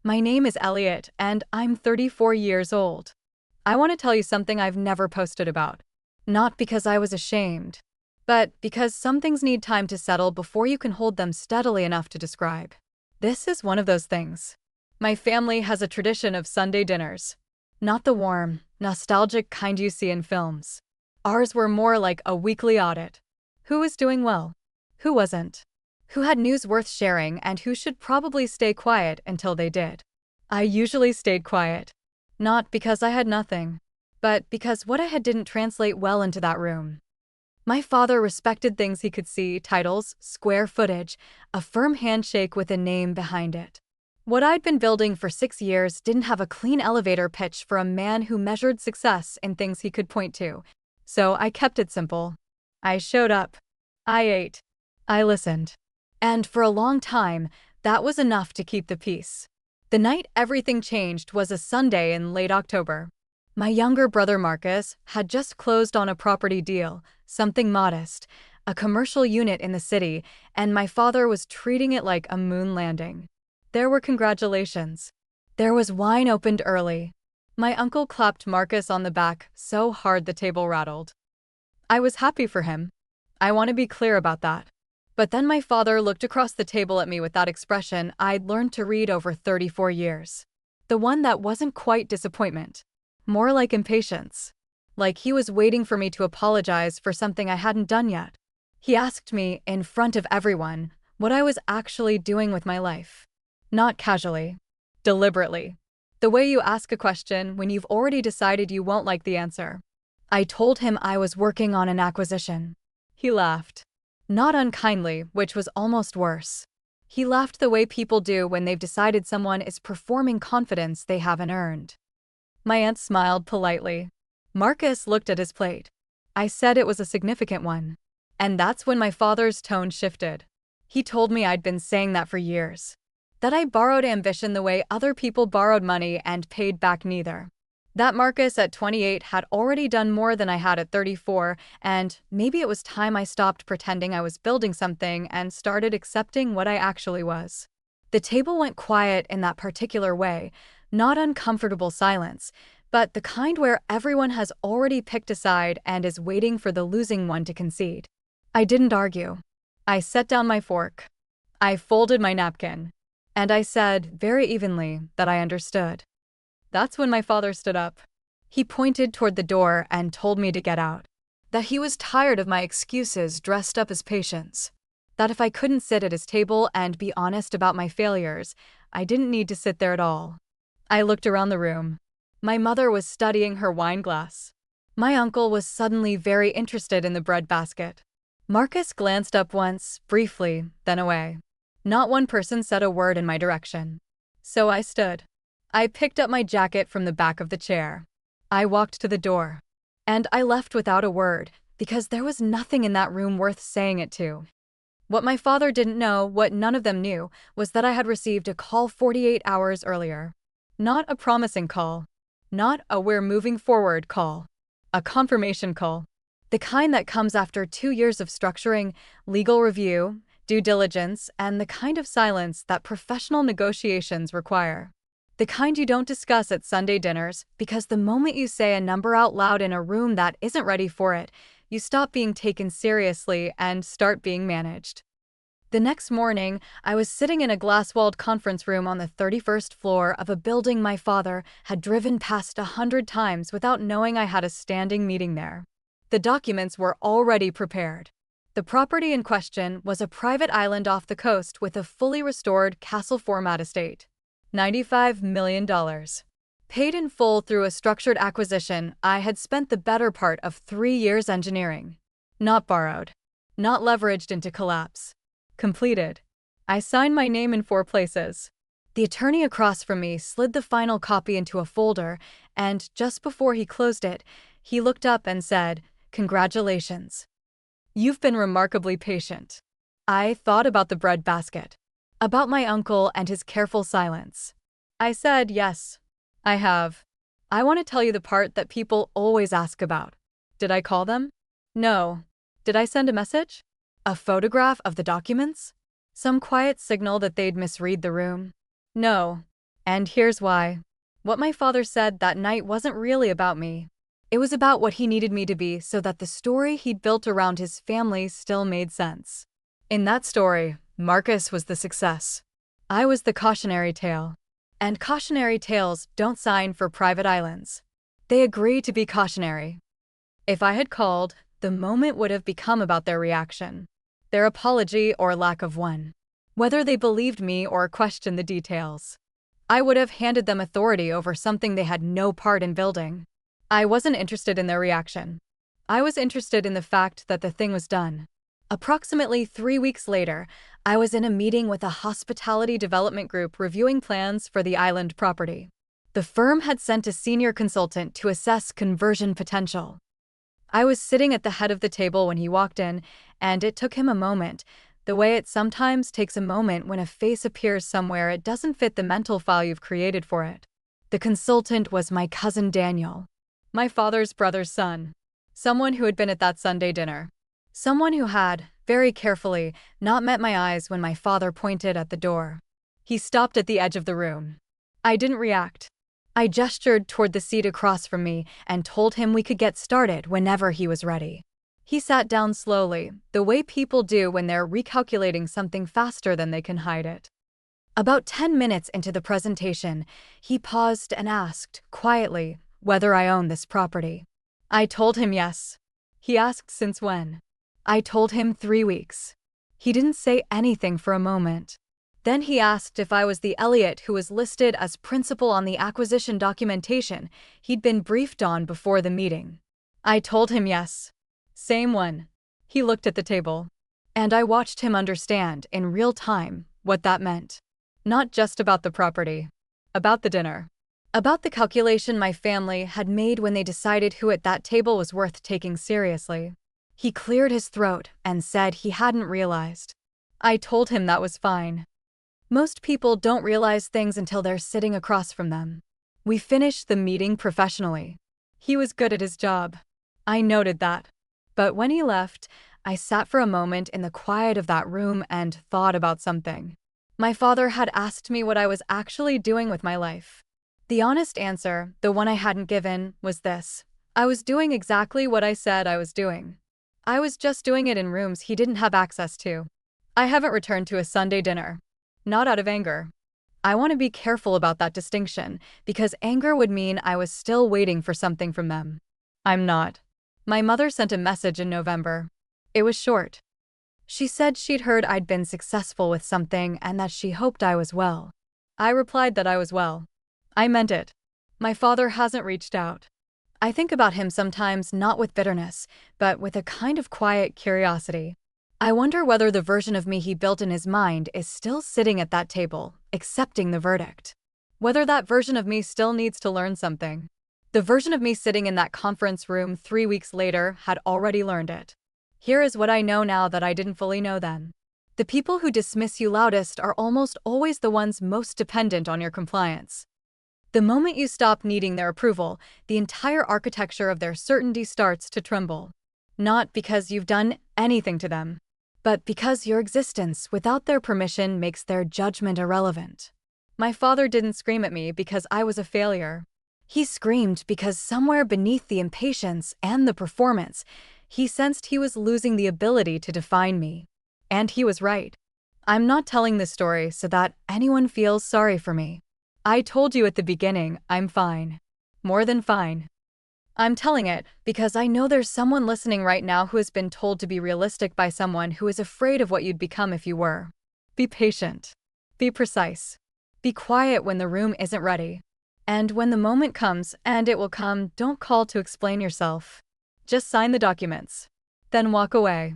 My name is Elliot, and I'm 34 years old. I want to tell you something I've never posted about. Not because I was ashamed, but because some things need time to settle before you can hold them steadily enough to describe. This is one of those things. My family has a tradition of Sunday dinners. Not the warm, nostalgic kind you see in films. Ours were more like a weekly audit. Who was doing well? Who wasn't? Who had news worth sharing and who should probably stay quiet until they did? I usually stayed quiet. Not because I had nothing, but because what I had didn't translate well into that room. My father respected things he could see: titles, square footage, a firm handshake with a name behind it. What I'd been building for 6 years didn't have a clean elevator pitch for a man who measured success in things he could point to. So I kept it simple. I showed up. I ate. I listened. And for a long time, that was enough to keep the peace. The night everything changed was a Sunday in late October. My younger brother Marcus had just closed on a property deal, something modest, a commercial unit in the city, and my father was treating it like a moon landing. There were congratulations. There was wine opened early. My uncle clapped Marcus on the back so hard the table rattled. I was happy for him. I want to be clear about that. But then my father looked across the table at me with that expression I'd learned to read over 34 years. The one that wasn't quite disappointment. More like impatience. Like he was waiting for me to apologize for something I hadn't done yet. He asked me, in front of everyone, what I was actually doing with my life. Not casually. Deliberately. The way you ask a question when you've already decided you won't like the answer. I told him I was working on an acquisition. He laughed. Not unkindly, which was almost worse. He laughed the way people do when they've decided someone is performing confidence they haven't earned. My aunt smiled politely. Marcus looked at his plate. I said it was a significant one. And that's when my father's tone shifted. He told me I'd been saying that for years. That I borrowed ambition the way other people borrowed money and paid back neither. That Marcus at 28 had already done more than I had at 34, and maybe it was time I stopped pretending I was building something and started accepting what I actually was. The table went quiet in that particular way, not uncomfortable silence, but the kind where everyone has already picked a side and is waiting for the losing one to concede. I didn't argue. I set down my fork. I folded my napkin. And I said, very evenly, that I understood. That's when my father stood up. He pointed toward the door and told me to get out. That he was tired of my excuses dressed up as patience. That if I couldn't sit at his table and be honest about my failures, I didn't need to sit there at all. I looked around the room. My mother was studying her wine glass. My uncle was suddenly very interested in the bread basket. Marcus glanced up once, briefly, then away. Not one person said a word in my direction. So I stood. I picked up my jacket from the back of the chair. I walked to the door. And I left without a word, because there was nothing in that room worth saying it to. What my father didn't know, what none of them knew, was that I had received a call 48 hours earlier. Not a promising call. Not a "we're moving forward" call. A confirmation call. The kind that comes after 2 years of structuring, legal review, due diligence, and the kind of silence that professional negotiations require. The kind you don't discuss at Sunday dinners, because the moment you say a number out loud in a room that isn't ready for it, you stop being taken seriously and start being managed. The next morning, I was sitting in a glass-walled conference room on the 31st floor of a building my father had driven past 100 times without knowing I had a standing meeting there. The documents were already prepared. The property in question was a private island off the coast with a fully restored castle-format estate. $95 million. Paid in full through a structured acquisition I had spent the better part of 3 years engineering. Not borrowed. Not leveraged into collapse. Completed. I signed my name in 4 places. The attorney across from me slid the final copy into a folder, and just before he closed it, he looked up and said, "Congratulations. You've been remarkably patient." I thought about the bread basket. About my uncle and his careful silence. I said, "Yes, I have. I want to tell you the part that people always ask about. Did I call them? No. Did I send a message? A photograph of the documents? Some quiet signal that they'd misread the room? No. And here's why. What my father said that night wasn't really about me. It was about what he needed me to be so that the story he'd built around his family still made sense. In that story, Marcus was the success. I was the cautionary tale. And cautionary tales don't sign for private islands. They agree to be cautionary. If I had called, the moment would have become about their reaction, their apology or lack of one. Whether they believed me or questioned the details. I would have handed them authority over something they had no part in building. I wasn't interested in their reaction. I was interested in the fact that the thing was done. Approximately 3 weeks later, I was in a meeting with a hospitality development group reviewing plans for the island property. The firm had sent a senior consultant to assess conversion potential. I was sitting at the head of the table when he walked in, and it took him a moment, the way it sometimes takes a moment when a face appears somewhere it doesn't fit the mental file you've created for it. The consultant was my cousin Daniel, my father's brother's son, someone who had been at that Sunday dinner. Someone who had, very carefully, not met my eyes when my father pointed at the door. He stopped at the edge of the room. I didn't react. I gestured toward the seat across from me and told him we could get started whenever he was ready. He sat down slowly, the way people do when they're recalculating something faster than they can hide it. About 10 minutes into the presentation, he paused and asked, quietly, whether I own this property. I told him yes. He asked since when. I told him 3 weeks. He didn't say anything for a moment. Then he asked if I was the Elliot who was listed as principal on the acquisition documentation he'd been briefed on before the meeting. I told him yes. Same one. He looked at the table. And I watched him understand, in real time, what that meant. Not just about the property. About the dinner. About the calculation my family had made when they decided who at that table was worth taking seriously. He cleared his throat and said he hadn't realized. I told him that was fine. Most people don't realize things until they're sitting across from them. We finished the meeting professionally. He was good at his job. I noted that. But when he left, I sat for a moment in the quiet of that room and thought about something. My father had asked me what I was actually doing with my life. The honest answer, the one I hadn't given, was this. I was doing exactly what I said I was doing. I was just doing it in rooms he didn't have access to. I haven't returned to a Sunday dinner. Not out of anger. I want to be careful about that distinction, because anger would mean I was still waiting for something from them. I'm not. My mother sent a message in November. It was short. She said she'd heard I'd been successful with something and that she hoped I was well. I replied that I was well. I meant it. My father hasn't reached out. I think about him sometimes not with bitterness, but with a kind of quiet curiosity. I wonder whether the version of me he built in his mind is still sitting at that table, accepting the verdict. Whether that version of me still needs to learn something. The version of me sitting in that conference room 3 weeks later had already learned it. Here is what I know now that I didn't fully know then. The people who dismiss you loudest are almost always the ones most dependent on your compliance. The moment you stop needing their approval, the entire architecture of their certainty starts to tremble. Not because you've done anything to them, but because your existence without their permission makes their judgment irrelevant. My father didn't scream at me because I was a failure. He screamed because somewhere beneath the impatience and the performance, he sensed he was losing the ability to define me. And he was right. I'm not telling this story so that anyone feels sorry for me. I told you at the beginning, I'm fine. More than fine. I'm telling it because I know there's someone listening right now who has been told to be realistic by someone who is afraid of what you'd become if you were. Be patient. Be precise. Be quiet when the room isn't ready. And when the moment comes, and it will come, don't call to explain yourself. Just sign the documents. Then walk away.